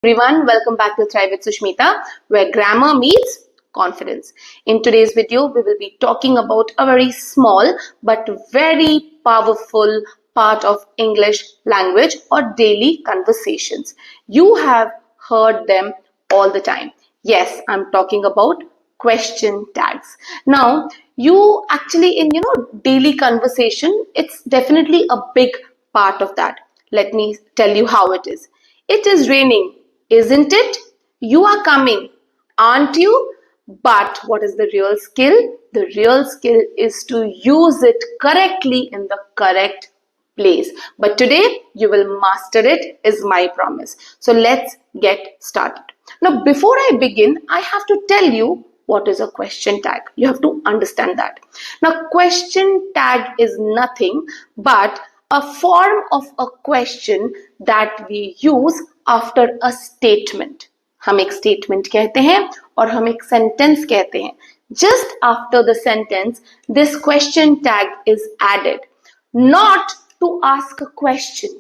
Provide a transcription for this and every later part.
Everyone, welcome back to Thrive with Sushmita, where grammar meets confidence. In today's video, we will be talking about a very small but very powerful part of English language or daily conversations. You have heard them all the time. Yes, I'm talking about question tags. Now, you actually in daily conversation, it's definitely a big part of that. Let me tell you how it is. It is raining, isn't it? You are coming, aren't you? But what is the real skill? The real skill is to use it correctly in the correct place. But today you will master it, is my promise. So let's get started. Now, before I begin, I have to tell you what is a question tag. You have to understand that. Now, question tag is nothing but a form of a question that we use after a statement. हम एक statement कहते हैं और हम एक sentence कहते हैं. Just after the sentence, this question tag is added. Not to ask a question.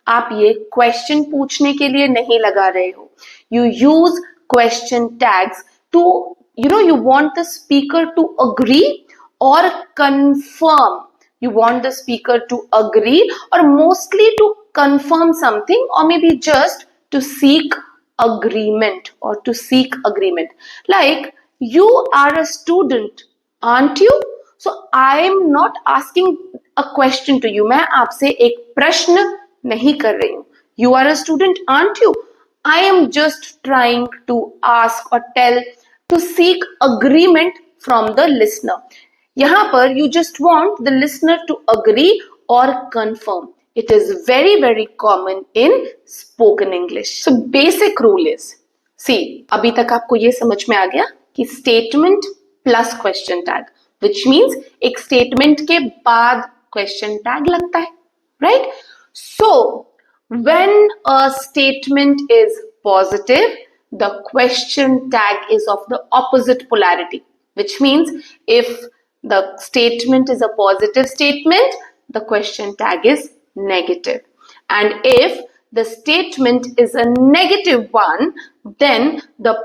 आप ये question पूछने के लिए नहीं लगा रहे हो. You use question tags to, you want the speaker to agree or confirm. You want the speaker to agree or mostly to confirm something or maybe just to seek agreement or to seek agreement. Like, you are a student, aren't you? So I'm not asking a question to you. मैं आपसे एक प्रश्न नहीं कर रही हूँ. You are a student, aren't you? I am just trying to ask or tell to seek agreement from the listener. यहाँ पर you just want the listener to agree or confirm. It is very, very common in spoken English. So basic rule is, see, अभी तक आपको ये समझ में आ गया कि statement plus question tag, which means एक statement के बाद question tag लगता है, right? So when a statement is positive, the question tag is of the opposite polarity, which means if the statement is a positive statement, the question tag is negative. And if the statement is a negative one, then the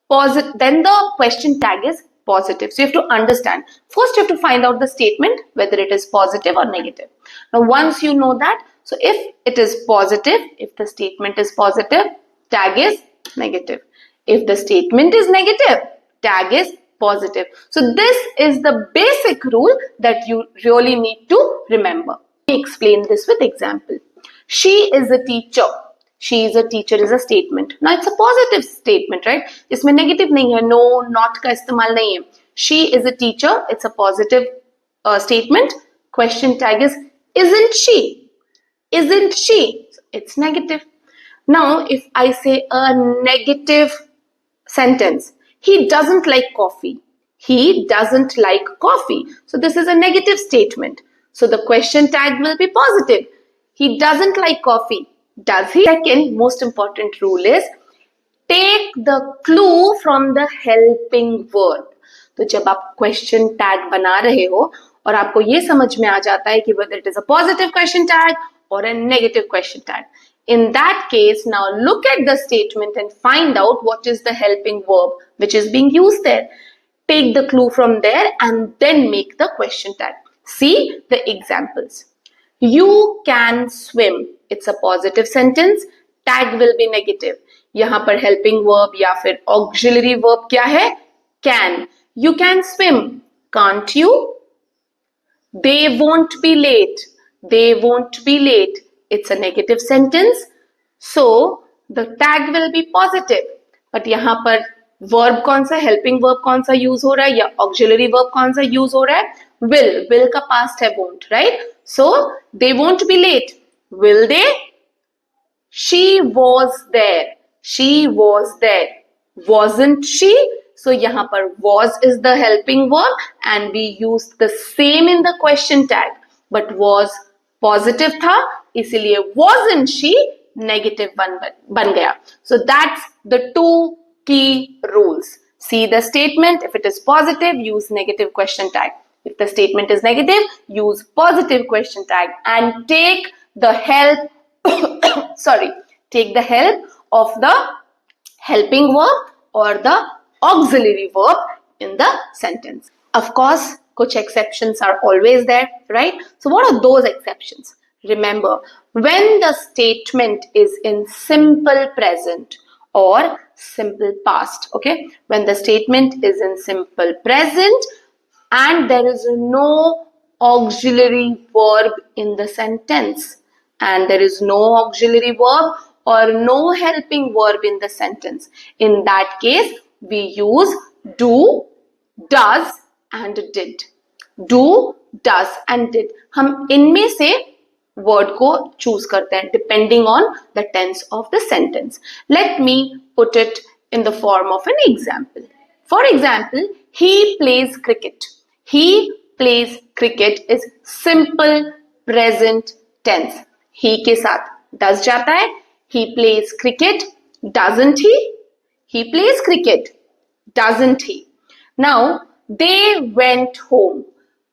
question tag is positive. So you have to understand. First, you have to find out the statement, whether it is positive or negative. Now, once you know that, so if it is positive, if the statement is positive, tag is negative. If the statement is negative, tag is positive. So this is the basic rule that you really need to remember. Let me explain this with example. She is a teacher. She is a teacher is a statement. Now it's a positive statement, right? इसमें negative नहीं है. No, not का इस्तेमाल नहीं है. She is a teacher. It's a positive statement. Question tag is, isn't she? Isn't she? It's negative. Now, if I say a negative sentence, he doesn't like coffee. He doesn't like coffee. So this is a negative statement. So the question tag will be positive. He doesn't like coffee. Does he? Second most important rule is take the clue from the helping verb. तो जब आप question tag बना रहे हो और आपको ये समझ में आ जाता है कि whether it is a positive question tag or a negative question tag. In that case, now look at the statement and find out what is the helping verb which is being used there. Take the clue from there and then make the question tag. See the examples. You can swim. It's a positive sentence. Tag will be negative. यहाँ पर helping verb या फिर auxiliary verb क्या है? Can. You can swim. Can't you? They won't be late. They won't be late. It's a negative sentence. So the tag will be positive. But यहाँ पर verb कौन सा, helping verb कौन सा use हो रहा है या auxiliary verb कौन सा use हो रहा है? Will का past है won't, right? So they won't be late. Will they? She was there. She was there. Wasn't she? So यहाँ पर was is the helping verb and we used the same in the question tag. But was positive था, इसीलिए wasn't she negative बन गया. So that's the two key rules. See the statement. If it is positive, use negative question tag. If the statement is negative, use positive question tag and take the help take the help of the helping verb or the auxiliary verb in the sentence. Of course, kuch exceptions are always there, right? So what are those exceptions? Remember, when the statement is in simple present or simple past, okay? When the statement is in simple present and there is no auxiliary verb in the sentence, and there is no auxiliary verb or no helping verb in the sentence. In that case, we use do, does and did. Do, does and did. हम इनमें से word को choose करते हैं depending on the tense of the sentence. Let me put it in the form of an example. For example, he plays cricket. He plays cricket is simple present tense. He के साथ does जाता है. He plays cricket, doesn't he? He plays cricket, doesn't he? Now, they went home.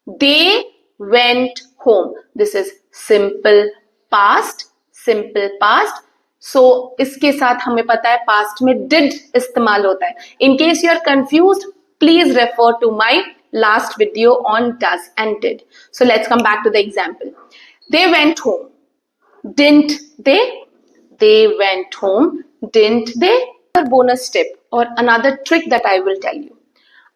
They went home. This is simple past, simple past. So, इसके साथ हमें पता है past में did इस्तेमाल होता है. In case you are confused, please refer to my last video on does and did. So, let's come back to the example. They went home. Didn't they? They went home. Didn't they? Another bonus tip or another trick that I will tell you.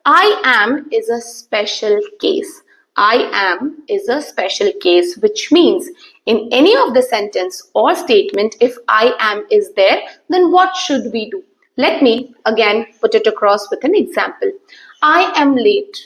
I am is a special case. I am is a special case, which means in any of the sentence or statement, if I am is there, then what should we do? Let me again put it across with an example. I am late.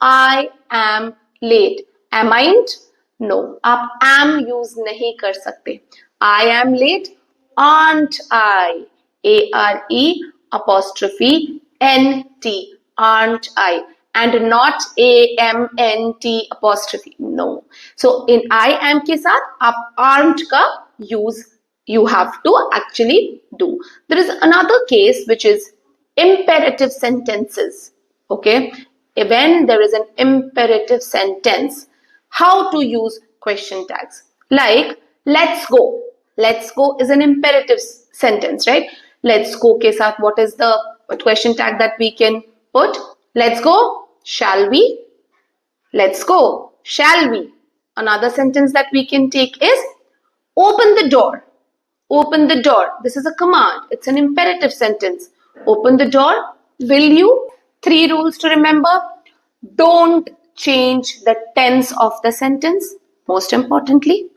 I am late. Am I it? No. आप am use नहीं कर सकते. I am late. Aren't I? A-R-E apostrophe N-T. Aren't I? And not A-M-N-T apostrophe. No. So in I am के साथ आप aren't का use you have to actually do. There is another case which is imperative sentences. Okay. When there is an imperative sentence, how to use question tags. Like, let's go. Let's go is an imperative sentence, right? Let's go ke saath, what is the question tag that we can put? Let's go. Shall we? Let's go. Shall we? Another sentence that we can take is open the door. Open the door. This is a command. It's an imperative sentence. Open the door. Will you? 3 rules to remember. Don't change the tense of the sentence. Most importantly,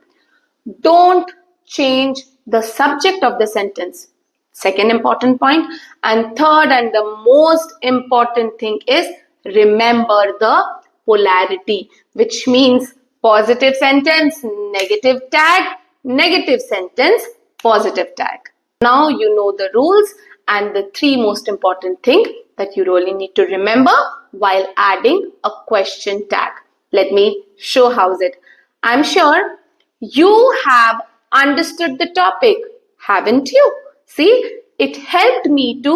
don't change the subject of the sentence. Second important point. And third and the most important thing is remember the polarity, which means positive sentence, negative tag, negative sentence, positive tag. Now you know the rules and the 3 most important things that you really need to remember while adding a question tag. Let me show how's it. I'm sure you have understood the topic, haven't you? See, it helped me to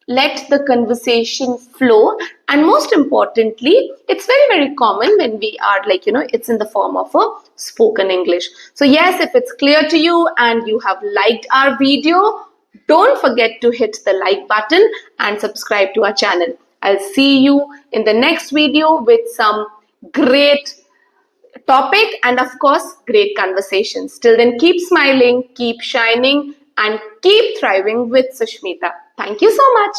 let the conversation flow, and most importantly, it's very common when we are it's in the form of a spoken English. So yes, if it's clear to you and you have liked our video, don't forget to hit the like button and subscribe to our channel. I'll see you in the next video with some great topic and of course great conversations. Till then, keep smiling, keep shining and keep thriving with Sushmita. Thank you so much.